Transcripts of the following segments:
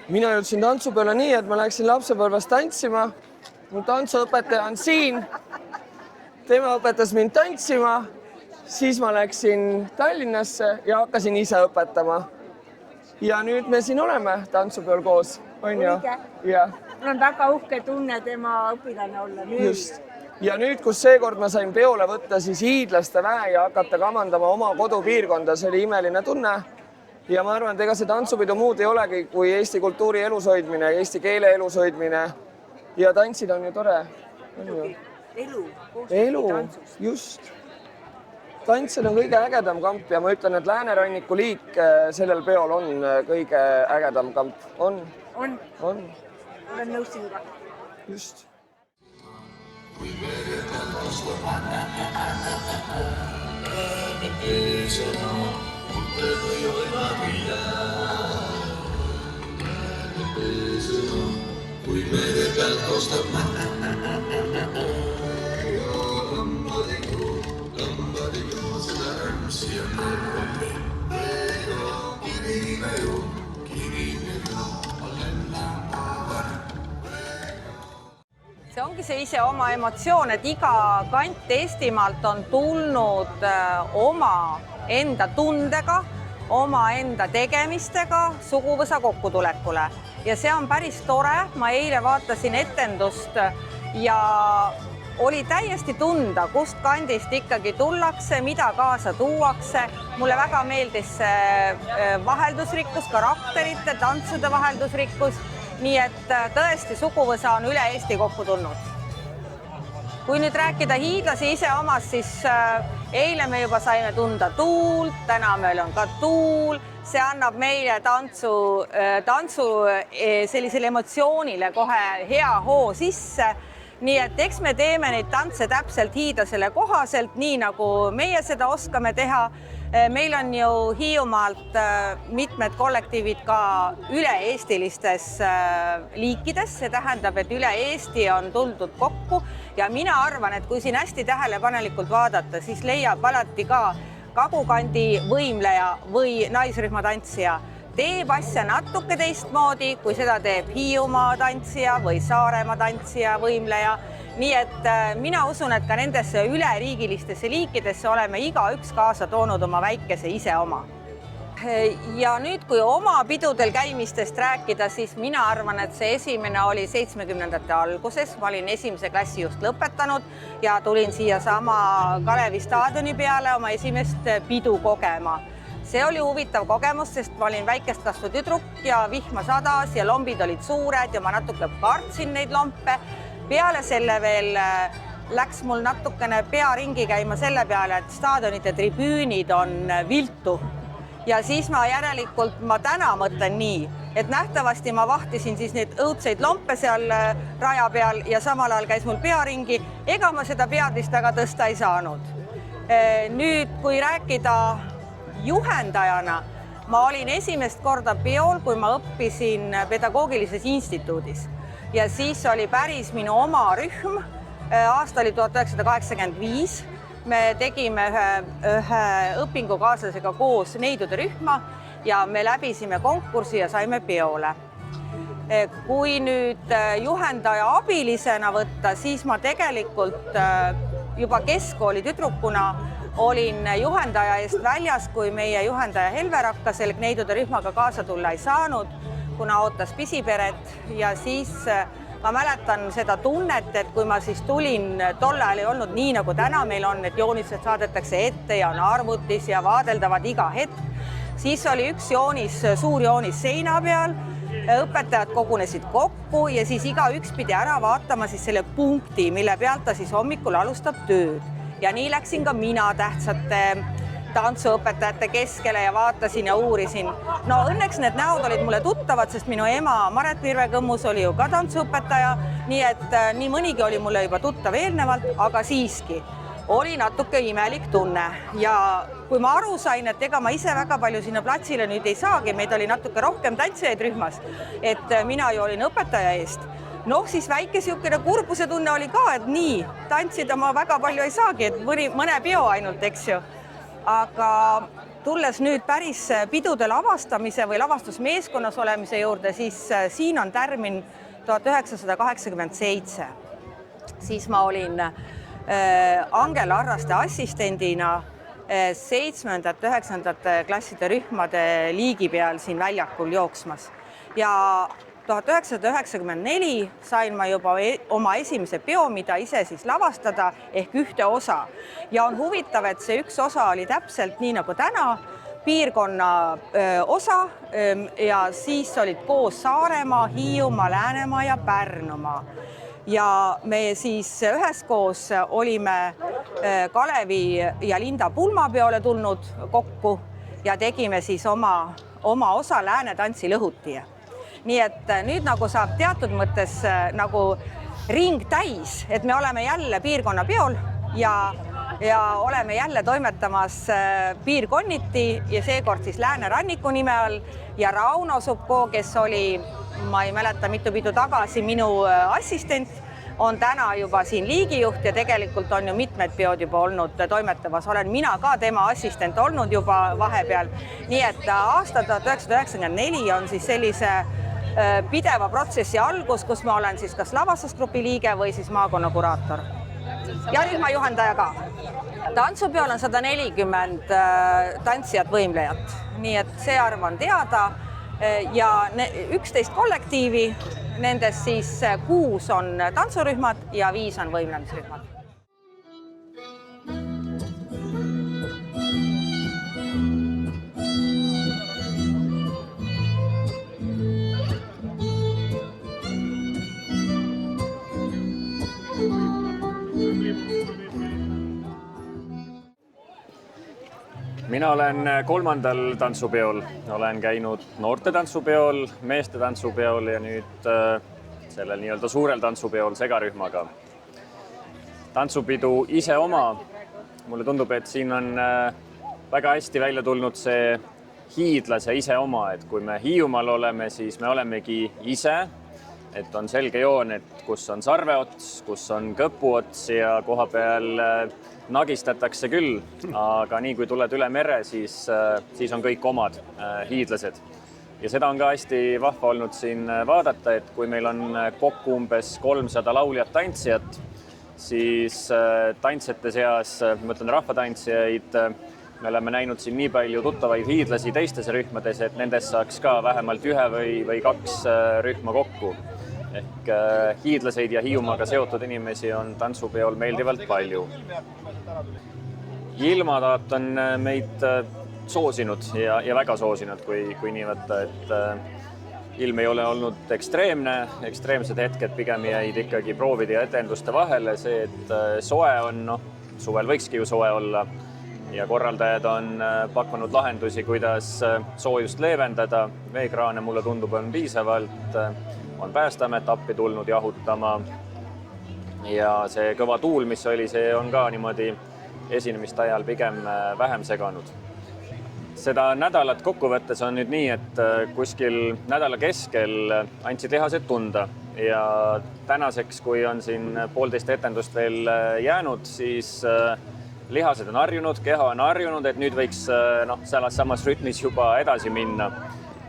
Mina jõudsin tantsupeole nii, et ma läksin lapsepõlves tantsima. Mu tantsuõpetaja on siin. Tema õpetas mind tantsima. Siis ma läksin Tallinnasse ja hakkasin ise õpetama. Ja nüüd me siin oleme tantsupeol koos. On ju? Ja. Mul on väga uhke tunne tema õpilane olla nüüd. Just. Ja nüüd, kus seekord ma sain peole võtta siis hiidlaste väe ja hakata kamandama oma kodupiirkonda, see oli imeline tunne. Ja ma arvan, et ega see tantsupidu muud ei olegi kui Eesti kultuuri elushoidmine, Eesti keele elushoidmine. Ja tantsid on ju tore. Elu, just. Tantsed on kõige ägedam kamp ja ma ütlen, et Lääneranniku liik sellel peol on kõige ägedam kamp. On. Olen nõus sinuga. Just. Kui mere peal kasvab peesena, mõte või oimad peesena, kui mere peal kasvab lambadiku, seda ämsi ja kõrvami. Kirime ju, see ongi see ise oma emotsioon, et iga kant Eestimaalt on tulnud oma enda tundega, oma enda tegemistega suguvõsa kokkutulekule. Ja see on päris tore. Ma eile vaatasin etendust ja oli täiesti tunda, kust kandist ikkagi tullakse, mida kaasa tuuakse. Mulle väga meeldis vaheldusrikkus, karakterite, tantsude vaheldusrikkus. Nii et tõesti suguvõsa on üle Eesti kokku tulnud. Kui nüüd rääkida hiidlasi ise omast, siis eile me juba saime tunda tuult, täna meil on ka tuul. See annab meile tantsu sellisele emotsioonile kohe hea hoo sisse. Nii et eks me teeme neid tantse täpselt hiidlasele kohaselt, nii nagu meie seda oskame teha. Meil on ju Hiiumaalt mitmed kollektiivid ka üle-eestilistes liikides. See tähendab, et üle Eesti on tuldud kokku ja mina arvan, et kui siin hästi tähelepanelikult vaadata, siis leiab alati ka Kagukandi võimleja või naisrühma tantsija teeb asja natuke teistmoodi, kui seda teeb Hiiumaa tantsija või Saaremaa tantsija võimleja. Nii et mina usun, et ka nendesse üleriigilistesse liikidesse oleme igaüks kaasa toonud oma väikese ise oma. Ja nüüd, kui oma pidudel käimistest rääkida, siis mina arvan, et see esimene oli 70ndate alguses. Ma olin 1. klassi just lõpetanud ja tulin siia sama Kalevi staadioni peale oma esimest pidu kogema. See oli huvitav kogemus, sest ma olin väikest kasvu tüdruk ja vihma sadas ja lombid olid suured ja ma natuke kartsin neid lompe. Peale selle veel läks mul natukene pearingi käima selle peale, et staadionite tribüünid on viltu. Ja siis ma täna mõtlen nii, et nähtavasti ma vahtisin siis neid õudseid lompe seal raja peal ja samal ajal käis mul pearingi. Ega ma seda pead vist väga tõsta ei saanud. Nüüd, kui rääkida juhendajana, ma olin esimest korda peol, kui ma õppisin pedagoogilises instituudis. Ja siis oli päris minu oma rühm. Aasta oli 1985. Me tegime ühe õpingukaaslasega koos neidude rühma ja me läbisime konkursi ja saime peole. Kui nüüd juhendaja abilisena võtta, siis ma tegelikult juba keskkooli tüdrukuna olin juhendaja eest väljas, kui meie juhendaja Helver hakkas neidude rühmaga kaasa tulla ei saanud, kuna ootas pisiperet ja siis ma mäletan seda tunnet, et kui ma siis tulin, tol ajal ei olnud nii nagu täna meil on, et joonised saadetakse ette ja on arvutis ja vaadeldavad iga hetk, siis oli üks joonis, suur joonis seina peal, õpetajad kogunesid kokku ja siis iga üks pidi ära vaatama siis selle punkti, mille pealt ta siis hommikul alustab tööd. Ja nii läksin ka mina tähtsate tantsuõpetajate keskele ja vaatasin ja uurisin. No õnneks need näod olid mulle tuttavad, sest minu ema Maret Virve-Kõmmus oli ju ka tantsuõpetaja, nii et nii mõnigi oli mulle juba tuttav eelnevalt, aga siiski oli natuke imelik tunne. Ja kui ma aru sain, et ega ma ise väga palju sinna platsile nüüd ei saagi, meid oli natuke rohkem tantsijaid rühmas, et mina ju olin õpetaja eest. Noh, siis väike siukene kurbuse tunne oli ka, et nii, tantsida ma väga palju ei saagi, et mõne peo ainult, eks ju. Aga tulles nüüd päris pidude lavastamise või lavastusmeeskonnas olemise juurde, siis siin on tärmin 1987. Siis ma olin Angela Arraste assistendina 7. ja 9. klasside rühmade liigi peal siin väljakul jooksmas. Ja 1994 sain ma juba oma esimese peo, mida ise siis lavastada ehk ühte osa. Ja on huvitav, et see üks osa oli täpselt nii nagu täna, piirkonna osa ja siis olid koos Saaremaa, Hiiumaa, Läänemaa ja Pärnumaa. Ja me siis üheskoos olime Kalevi ja Linda pulmapeole tulnud kokku ja tegime siis oma osa Lääne tantsi Lõhuti. Nii et nüüd nagu saab teatud mõttes nagu ring täis, et me oleme jälle piirkonna peol ja oleme jälle toimetamas piirkonniti ja seekord siis Lääneranniku nime all ja Rauno Subko, kes oli, ma ei mäleta mitu pidu tagasi, minu assistent, on täna juba siin liigijuht ja tegelikult on ju mitmed peod juba olnud toimetamas. Olen mina ka tema assistent olnud juba vahepeal. Nii et aasta 1994 on siis sellise pideva protsessi algus, kus ma olen siis kas lavastusgrupi liige või siis maakonna kuraator. Ja rühmajuhendaja ka. Tantsupeol on 140 tantsijat võimlejat, nii et see arv on teada ja 11 kollektiivi, nendest siis 6 on tantsurühmad ja 5 on võimlemisrühmad. Mina olen 3. tantsupeol, olen käinud noorte tantsupeol, meeste tantsupeol ja nüüd sellel nii-öelda suurel tantsupeol segarühmaga. Tantsupidu ise oma, mulle tundub, et siin on väga hästi välja tulnud see hiidlase ise oma, et kui me Hiiumaal oleme, siis me olemegi ise, et on selge joon, et kus on sarveots, kus on kõpuots ja koha peal nagistatakse küll, aga nii kui tuled üle mere, siis on kõik omad hiidlased. Ja seda on ka hästi vahva olnud siin vaadata, et kui meil on kokku umbes 300 lauljat tantsijat, siis tantsijate seas, ma mõtlen rahvatantsijaid, me oleme näinud siin nii palju tuttavaid hiidlasi teistes rühmades, et nendest saaks ka vähemalt 1 või 2 rühma kokku. Ehk hiidlaseid ja Hiiumaaga seotud inimesi on tantsupeol meeldivalt palju. Ilmataat on meid soosinud ja väga soosinud, kui nii võtta, et ilm ei ole olnud ekstreemsed hetked pigem jäid ikkagi proovide ja etenduste vahele. See, et soe on, suvel võikski ju soe olla ja korraldajad on pakkunud lahendusi, kuidas soojust leevendada. Veekraane mulle tundub on piisavalt, on Päästeamet appi tulnud jahutama ja see kõva tuul, mis oli, see on ka niimoodi esinemiste ajal pigem vähem seganud. Seda nädalat kokku võttes on nüüd nii, et kuskil nädala keskel andsid lihased tunda ja tänaseks, kui on siin 1,5 etendust veel jäänud, siis lihased on harjunud, keha on harjunud, et nüüd võiks selles samas rütmis juba edasi minna.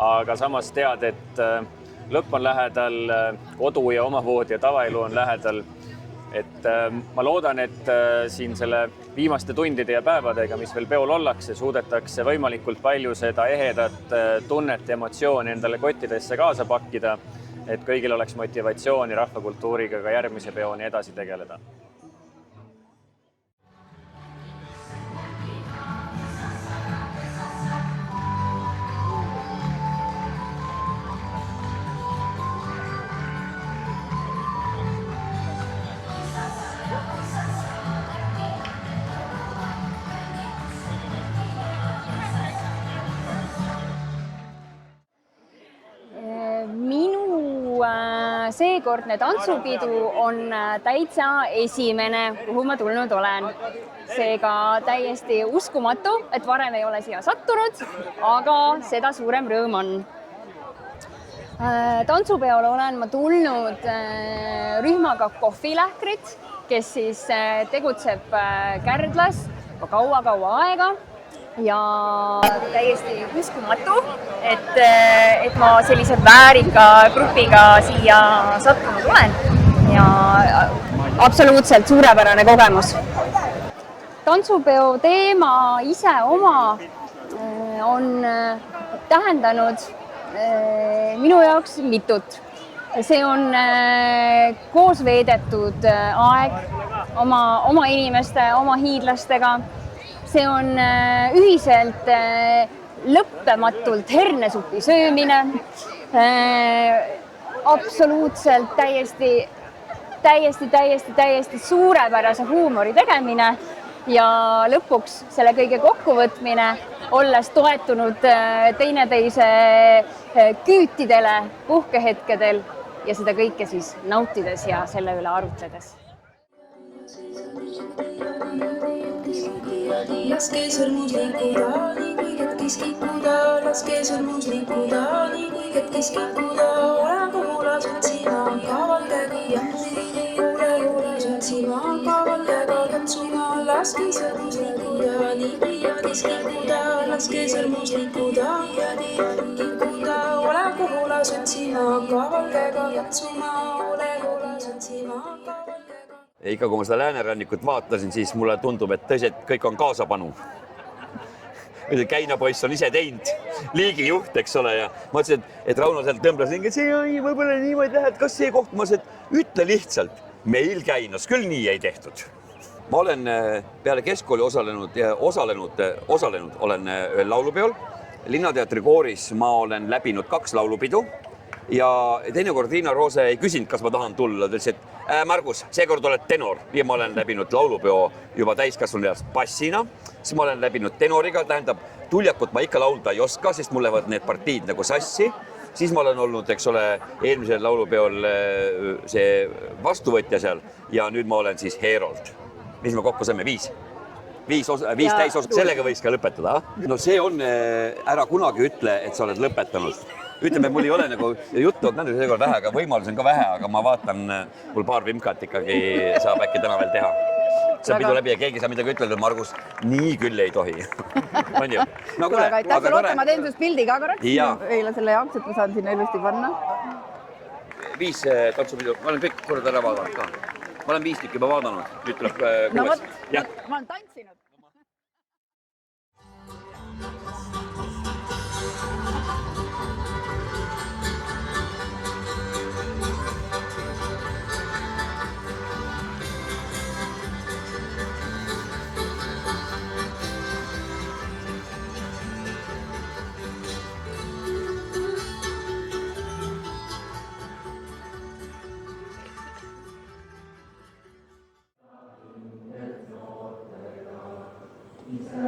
Aga samas tead, et lõpp on lähedal, kodu ja omavoodi ja tavaelu on lähedal. Et ma loodan, et siin selle viimaste tundide ja päevadega, mis veel peol ollakse, suudetakse võimalikult palju seda ehedat tunnet ja emotsiooni endale kottidesse kaasa pakkida, et kõigil oleks motivatsiooni rahvakultuuriga ka järgmise peoni edasi tegeleda. Seekordne tantsupidu on täitsa esimene, kuhu ma tulnud olen. Seega täiesti uskumatu, et varem ei ole siia sattunud, aga seda suurem rõõm on. Tantsupeole olen ma tulnud rühmaga Kohvilähkrid, kes siis tegutseb Kärdlas kaua aega ja täiesti uskumatu, et ma sellise väärika grupiga siia sattunud olen ja absoluutselt suurepärane kogemus. Tantsupeo teema ise oma on tähendanud minu jaoks mitut. See on koos veedetud aeg oma inimeste, oma hiidlastega. See on ühiselt lõppematult hernesupi söömine, absoluutselt täiesti suurepärase huumori tegemine ja lõpuks selle kõige kokkuvõtmine, olles toetunud teineteise küütidele puhkehetkedel ja seda kõike siis nautides ja selle üle arutledes. Laske sõrmus liikuda, nii kui hetkis kikkuda, laske sõrmus liikuda, nii kui hetkis kikkuda, olegu huulas otsima, kavalgega juules otsima, kavalgega katsuma, laske sõrmus liikuda, nii kui hetkis kikkuda, laske sõrmus liikuda, olegu huulas otsima, kavalgega katsuma, olegu huulas otsima, kavalgega. Ikka kui ma seda läänerannikut vaatasin, siis mulle tundub, et tõsiselt kõik on kaasapanu. Käinapoiss on ise teinud, liigijuht, eks ole, ja ma ütlesin, et Rauno sealt tõmblas, et see võib-olla niimoodi lähed, kas see koht, ma ütlesin, et ütle lihtsalt, meil Käinas küll nii ei tehtud. Ma olen peale keskkooli osalenud, olen ühel laulupeol, Linnateatri kooris ma olen läbinud 2 laulupidu ja teinekord Riina Roose ei küsinud, kas ma tahan tulla, ta ütles, et Margus, seekord oled tenor ja ma olen läbinud laulupeo juba täiskasvanud eas bassina, siis ma olen läbinud tenoriga, tähendab, tuljakut ma ikka laulda ei oska, sest mul lähevad need partiid nagu sassi, siis ma olen olnud, eks ole, eelmisel laulupeol see vastuvõtja seal ja nüüd ma olen siis Herold, mis me kokku saime 5 täisosa, sellega võiks ka lõpetada. No see on, ära kunagi ütle, et sa oled lõpetanud. Ütleme, mul ei ole nagu juttu, et seekord vähe, aga võimalus on ka vähe, aga ma vaatan, mul paar vimkat ikkagi saab äkki täna veel teha. See on pidu läbi ja keegi saab midagi ütelda, Margus, nii küll ei tohi. On ju? No, kuule, aitäh, sa loota, ma teen sust pildi ka korraks. Eile selle jaoks, et ma saan sinna ilusti panna. 5 tantsupidu, ma olen kõik kord ära vaadanud ka. Ma olen 5 tükki juba vaadanud, nüüd tuleb 6. No vot, ma olen tantsinud. Isä